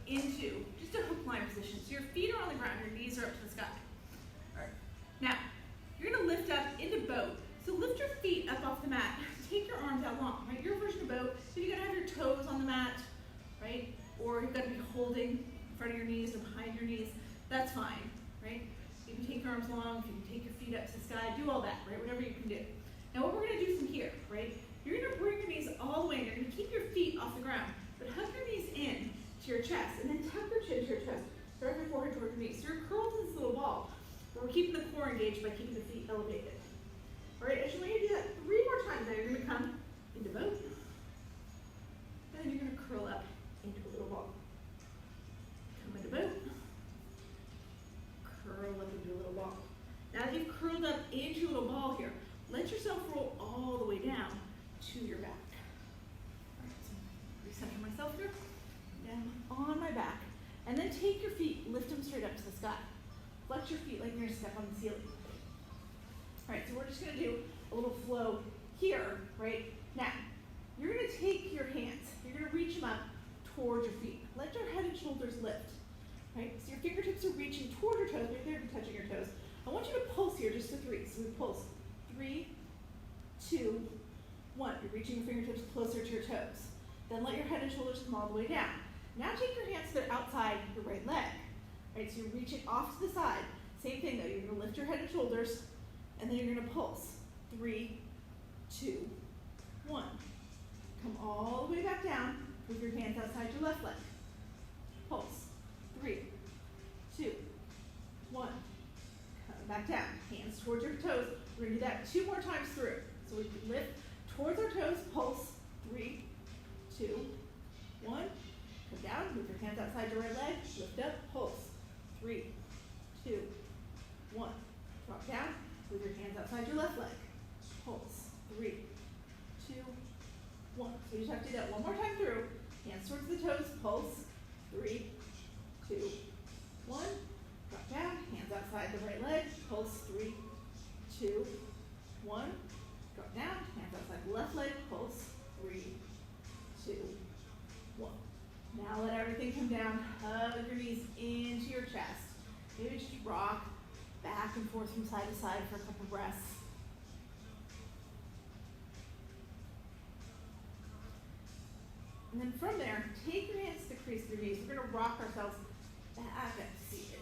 into just a hook line position. So your feet are on the ground, your knees are up to the sky. All right, now you're going to lift up into boat. So lift your feet up off the mat. Take your arms out long, right? Your version of boat. So you're going to have your toes on the mat, right? Or you've got to be holding in front of your knees or behind your knees. That's fine, right? You can take your arms long, you can take your feet up to the sky, do all that, right? Whatever you can do. Now what we're going to do from here, right? You're going to bring your knees all the way in. You're going to keep your feet off the ground, but hug your knees in to your chest, and then tuck your chin to your chest. Drive your forehead toward your knees. So you're curled in this little ball, but we're keeping the core engaged by keeping the feet elevated. All right, as you're going to do that 3 more times, now you're going to come into boat, and then you're going to curl up into a little ball. Come into boat, curl up into a little ball. Now that you've curled up into a little ball here, let yourself roll all the way down to your back. All right, so recenter myself here, down on my back, and then take your feet, lift them straight up to the sky. Flex your feet like you're going to step on the ceiling. All right, so we're just going to do a little flow here, right? Now, you're going to take your hands, you're going to reach them up towards your feet. Let your head and shoulders lift, right? So your fingertips are reaching toward your toes, right there, touching your toes. I want you to pulse here just to 3. So we pulse 3, 2, 1. You're reaching your fingertips closer to your toes. Then let your head and shoulders come all the way down. Now take your hands to the outside your right leg, right? So you're reaching off to the side. Same thing though, you're going to lift your head and shoulders, and then you're going to pulse. 3, 2, 1. Come all the way back down with your hands outside your left leg. Pulse. 3, 2, 1. Come back down. Hands towards your toes. We're going to do that 2 more times through. So we lift towards our toes. Pulse. 3, 2, 1. Come down. Move your hands outside your right leg. Lift up. Pulse. 3, 2, 1. Drop down. Move your hands outside your left leg. Pulse. 3, 2, 1. So you just have to do that 1 more time through. Hands towards the toes. Pulse. 3, 2, 1. Drop down. Hands outside the right leg. Pulse. 3, 2, 1. Drop down. Hands outside the left leg. Pulse. 3, 2, 1. Now let everything come down. Hug your knees into your chest. Maybe just rock back and forth from side to side for a couple breaths. And then from there, take your hands to the crease of your knees. We're going to rock ourselves back up to seated.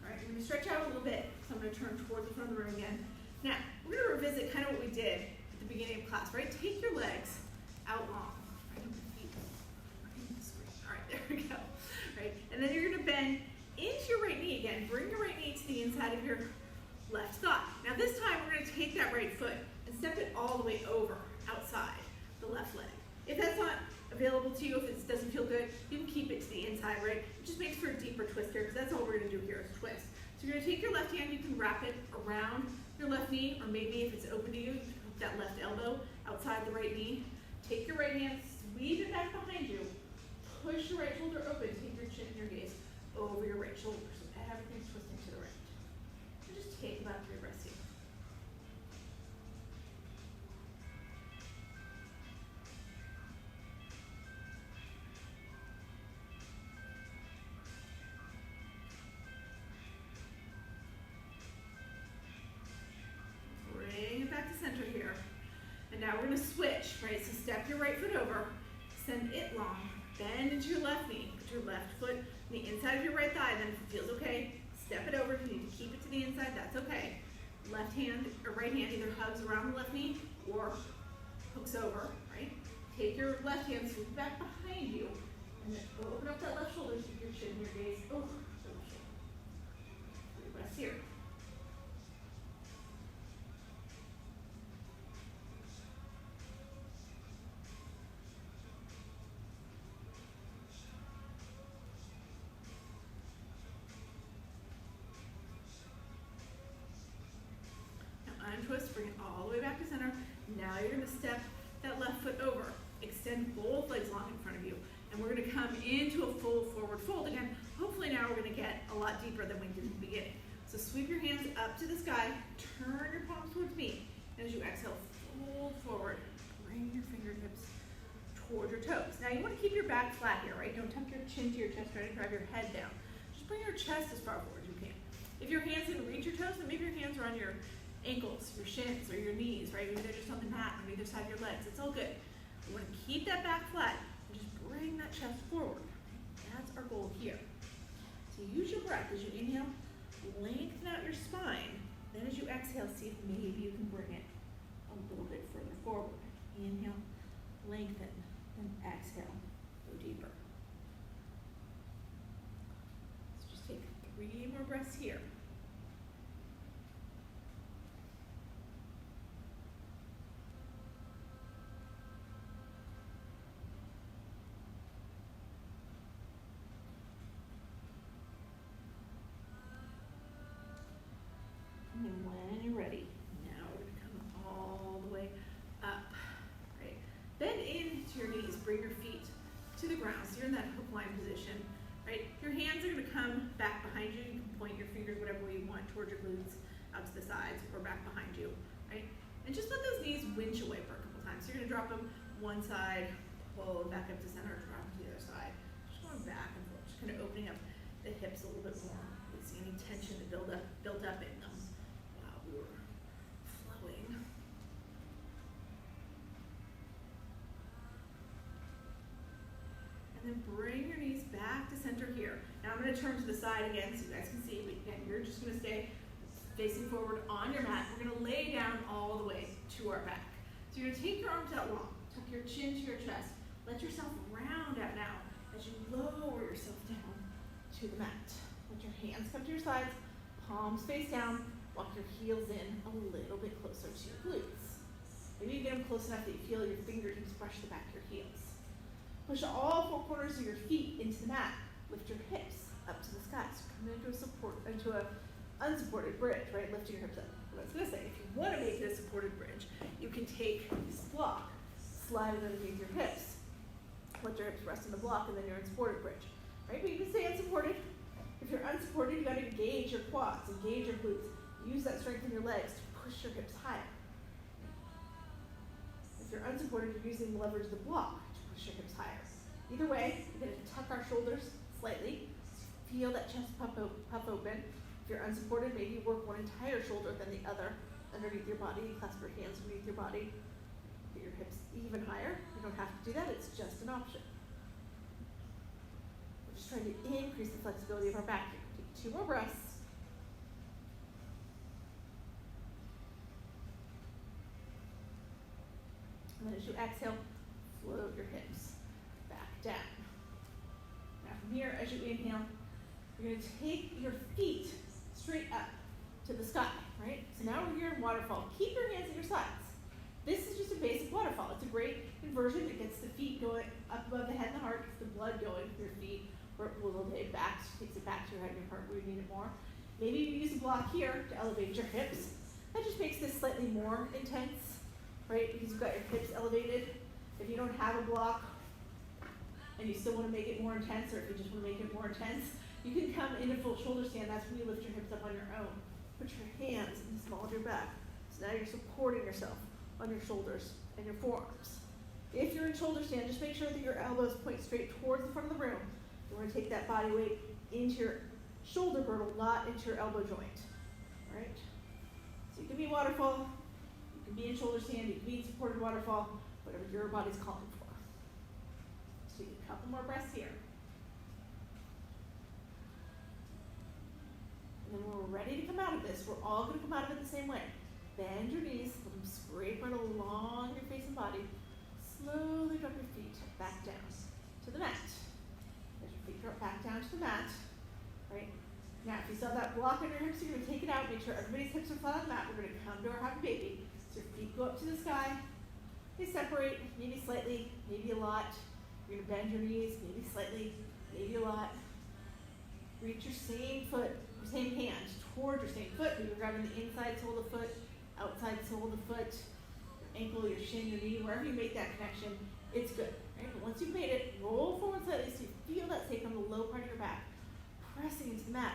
All right, we're going to stretch out a little bit. So I'm going to turn towards the front of the room again. Now, we're going to revisit kind of what we did at the beginning of class, right? Take your legs out long. Right? All right, there we go. Right, and then you're going to bend into your right knee again. Bring your right knee to the inside of your left thigh. Now this time we're going to take that right foot and step it all the way over outside the left leg. If that's not available to you, if it doesn't feel good, you can keep it to the inside, right? It just makes for a deeper twist here because that's all we're going to do here is twist. So you're going to take your left hand, you can wrap it around your left knee, or maybe if it's open to you, you can hook that left elbow outside the right knee. Take your right hand, squeeze it back behind you, push your right shoulder open, take your chin and your gaze over your right shoulder, so everything's twisting to the right. So just take about 3 breaths here. Bring it back to center here. And now we're going to switch. your left foot on the inside of your right thigh. Then if it feels okay, step it over. If you need to keep it to the inside, that's okay. Left hand or right hand either hugs around the left knee or hooks over, right? Take your left hand, sweep it back behind you, and then open up that left shoulder, keep your chin, your gaze over the left shoulder. 3 breaths here. Twist, bring it all the way back to center. Now you're going to step that left foot over. Extend both legs long in front of you. And we're going to come into a full forward fold again. Hopefully now we're going to get a lot deeper than we did in the beginning. So sweep your hands up to the sky. Turn your palms towards me. And as you exhale, fold forward. Bring your fingertips toward your toes. Now you want to keep your back flat here, right? Don't tuck your chin to your chest, try to drive your head down. Just bring your chest as far forward as you can. If your hands didn't reach your toes, then maybe your hands are on your ankles, your shins, or your knees, right? Maybe they're just on the mat on either side of your legs. It's all good. You want to keep that back flat and just bring that chest forward. That's our goal here. So use your breath as you inhale, lengthen out your spine. Then as you exhale, see if maybe you can bring it a little bit further forward. Inhale, lengthen, then exhale, go deeper. Let's just take 3 more breaths here. And when you're ready, now we're going to come all the way up, right? Bend into your knees, bring your feet to the ground. So you're in that hook line position, right? Your hands are going to come back behind you. You can point your fingers whatever way you want towards your glutes, out to the sides, or back behind you, right? And just let those knees winch away for a couple times. So you're going to drop them one side, pull back up to center, drop them to the other side. Just going back and forth, just kind of opening up the hips a little bit more. Releasing any tension that built up in them. We were flowing. And then bring your knees back to center here. Now I'm going to turn to the side again so you guys can see, but again, you're just going to stay facing forward on your mat. We're going to lay down all the way to our back. So you're going to take your arms out long, tuck your chin to your chest, let yourself round out now as you lower yourself down to the mat. Let your hands come to your sides, palms face down. Walk your heels in a little bit closer to your glutes. Maybe you get them close enough that you feel your fingertips brush the back of your heels. Push all 4 corners of your feet into the mat. Lift your hips up to the sky. So come into an unsupported bridge, right? Lifting your hips up. What I was going to say, if you want to make it a supported bridge, you can take this block, slide it underneath your hips. Let your hips rest on the block, and then you're in supported bridge, right? But you can stay unsupported. If you're unsupported, you got to engage your quads, engage your glutes. Use that strength in your legs to push your hips higher. If you're unsupported, you're using the leverage of the block to push your hips higher. Either way, you're going to tuck our shoulders slightly. Feel that chest puff open. If you're unsupported, maybe you work one entire shoulder then the other underneath your body. Clasp your hands underneath your body. Get your hips even higher. You don't have to do that. It's just an option. We're just trying to increase the flexibility of our back here. Take 2 more breaths. And then as you exhale, float your hips back down. Now from here, as you inhale, you're going to take your feet straight up to the sky, right? So now we're here in waterfall. Keep your hands at your sides. This is just a basic waterfall. It's a great inversion. It gets the feet going up above the head and the heart, gets the blood going to your feet, where it will elevate back, takes it back to your head and your heart where you need it more. Maybe you use a block here to elevate your hips. That just makes this slightly more intense, right? Because you've got your hips elevated. If you don't have a block and you still want to make it more intense, or if you just want to make it more intense, you can come into full shoulder stand. That's when you lift your hips up on your own. Put your hands in the small of your back. So now you're supporting yourself on your shoulders and your forearms. If you're in shoulder stand, just make sure that your elbows point straight towards the front of the room. You want to take that body weight into your shoulder girdle, not into your elbow joint. All right? So you can be waterfall, you can be in shoulder stand, you can be in supported waterfall, whatever your body's calling for. So take a couple more breaths here. ready to come out of this, we're all going to come out of it the same way. Bend your knees, let them scrape right along your face and body. Slowly drop your feet back down to the mat. As your feet drop back down to the mat, right? Now, if you still have that block on your hips, you're going to take it out. Make sure everybody's hips are flat on the mat. We're going to come to our happy baby. So your feet go up to the sky. They separate, maybe slightly, maybe a lot. You're going to bend your knees, maybe slightly, maybe a lot. Reach your same foot, your same hand toward your same foot. You're grabbing the inside sole of the foot, outside sole of the foot, your ankle, your shin, your knee, wherever you make that connection, it's good. Right? But once you've made it, roll forward slightly so you feel that stay from the low part of your back, pressing into the mat.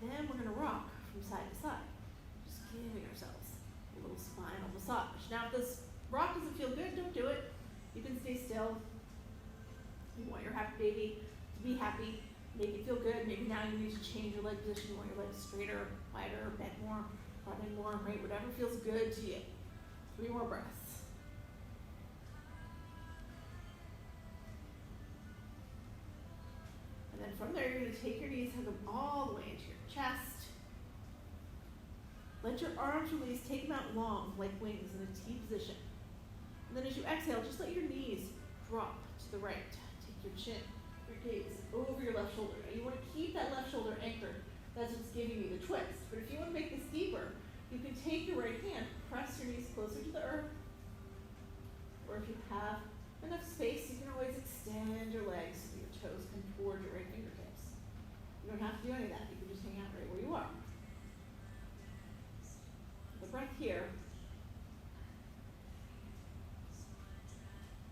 Then we're going to rock from side to side, just giving ourselves a little spinal massage. Now, if this rock doesn't feel good, don't do it. You can stay still. You want your happy baby to be happy, make it feel good. Maybe now you need to change your leg position. You want your legs straighter, wider, bent more, running more, right? Whatever feels good to you. 3 more breaths. And then from there, you're going to take your knees, hug them all the way into your chest. Let your arms release, take them out long, like wings in a T position. And then as you exhale, just let your knees drop to the right. Take your chin, your gaze over your left shoulder. Now you want to keep that left shoulder anchored. That's what's giving you the twist. But if you want to make this deeper, you can take your right hand, press your knees closer to the earth. Or if you have enough space, you can always extend your legs so your toes come toward your right fingertips. You don't have to do any of that. You can just hang out right where you are. The breath here.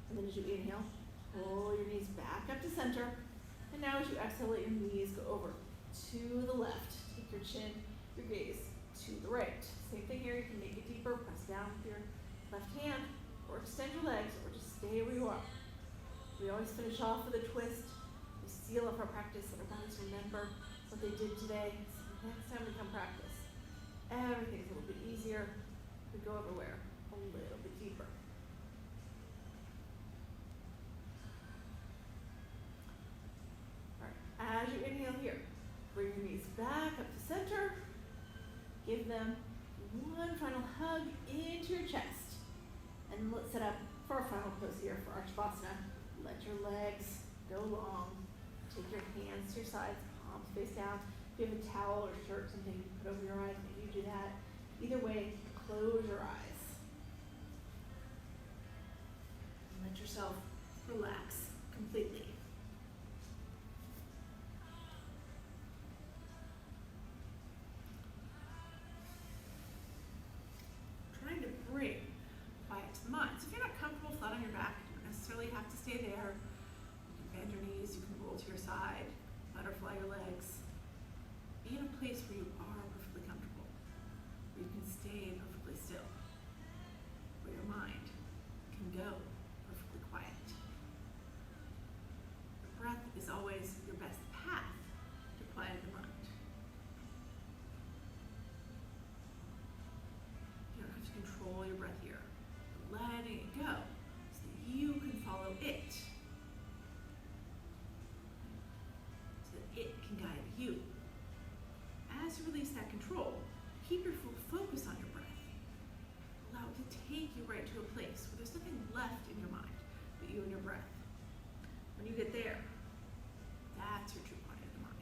And then as you inhale, pull your knees back up to center. And now as you exhale, let your knees go over to the left. Take your chin, your gaze to the right. Same thing here, you can make it deeper. Press down with your left hand, or extend your legs, or just stay where you are. We always finish off with a twist. We seal up our practice, let our bodies remember what they did today. So next time we come practice, everything's a little bit easier. We go everywhere a little bit deeper. As you inhale here, bring your knees back up to center. Give them one final hug into your chest. And let's set up for our final pose here for Archvasana. Let your legs go long. Take your hands to your sides, palms face down. If you have a towel or shirt, something you can put over your eyes, maybe you do that. Either way, close your eyes. And let yourself relax completely. Trying to bring quiet to the mind. So if you're not comfortable flat on your back, you don't necessarily have to stay there. You can bend your knees, you can roll to your side, butterfly your legs. Be in a place where you are perfectly comfortable, where you can stay perfectly still, where your mind can go perfectly quiet. The breath is always your best path to quiet the mind. You don't have to control your breath here. You're letting it go so that you can follow it, so that it can guide you. As you release that control, keep your full focus on your breath. Allow it to take you right to a place where there's nothing left in your mind but you and your breath. When you get there, that's your true quiet of the mind.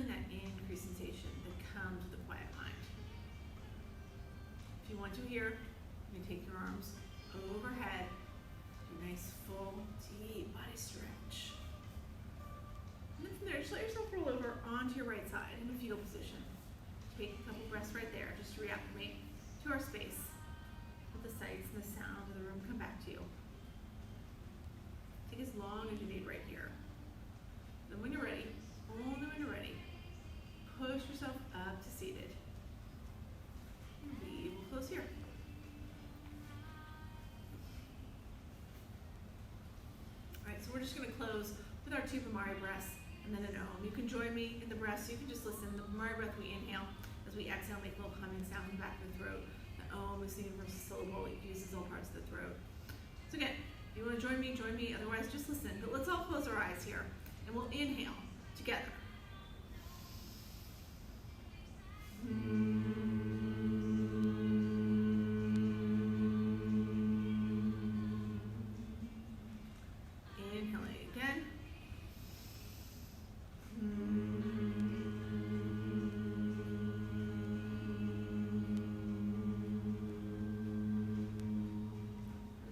feeling that increased sensation that comes with a quiet mind. If you want to here, you can take your arms overhead, do a nice full, deep body stretch. And then from there, just let yourself roll over onto your right side in a fetal position. Take a couple breaths right there, just to reacclimate to our space. Let the sights and the sound of the room come back to you. Take as long as you need right here. Then when you're ready, only when you're ready, push yourself up to seated. And we will close here. All right, so we're just going to close with our 2 Bhamari breaths and then an Om. You can join me in the breath, so you can just listen. The Bhamari breath, we inhale. As we exhale, make a little humming sound in the back of the throat. The Om is the universal syllable. It uses all parts of the throat. So again, if you want to join me, join me. Otherwise, just listen. But let's all close our eyes here, and we'll inhale together. Inhaling again. And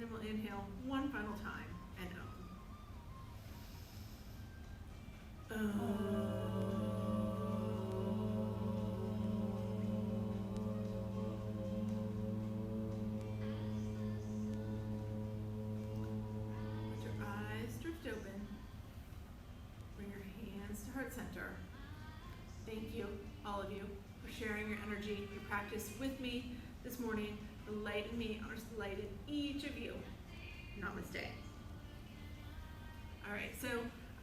then we'll inhale one final time and Let your eyes drift open. Bring your hands to heart center. Thank you, all of you, for sharing your energy, your practice with me this morning. The light in me honors the light in each of you. Namaste. All right, so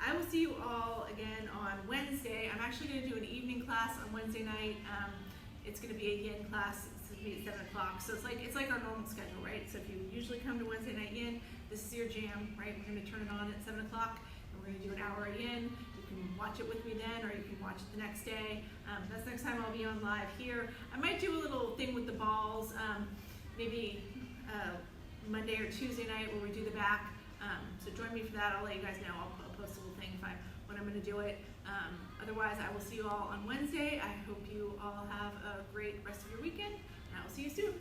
I will see you all again on Wednesday. I'm actually going to do an evening class on Wednesday night. It's going to be a yin class. It's going to be at 7 o'clock. So it's like our normal schedule, right? So if you usually come to Wednesday night yin, this is your jam, right? We're going to turn it on at 7 o'clock, and we're going to do an hour of yin. You can watch it with me then, or you can watch it the next day. That's next time I'll be on live here. I might do a little thing with the balls, maybe Monday or Tuesday night where we do the back. So join me for that. I'll let you guys know. I'll post a little thing when I'm going to do it. Otherwise, I will see you all on Wednesday. I hope you all have a great rest of your weekend, and I will see you soon.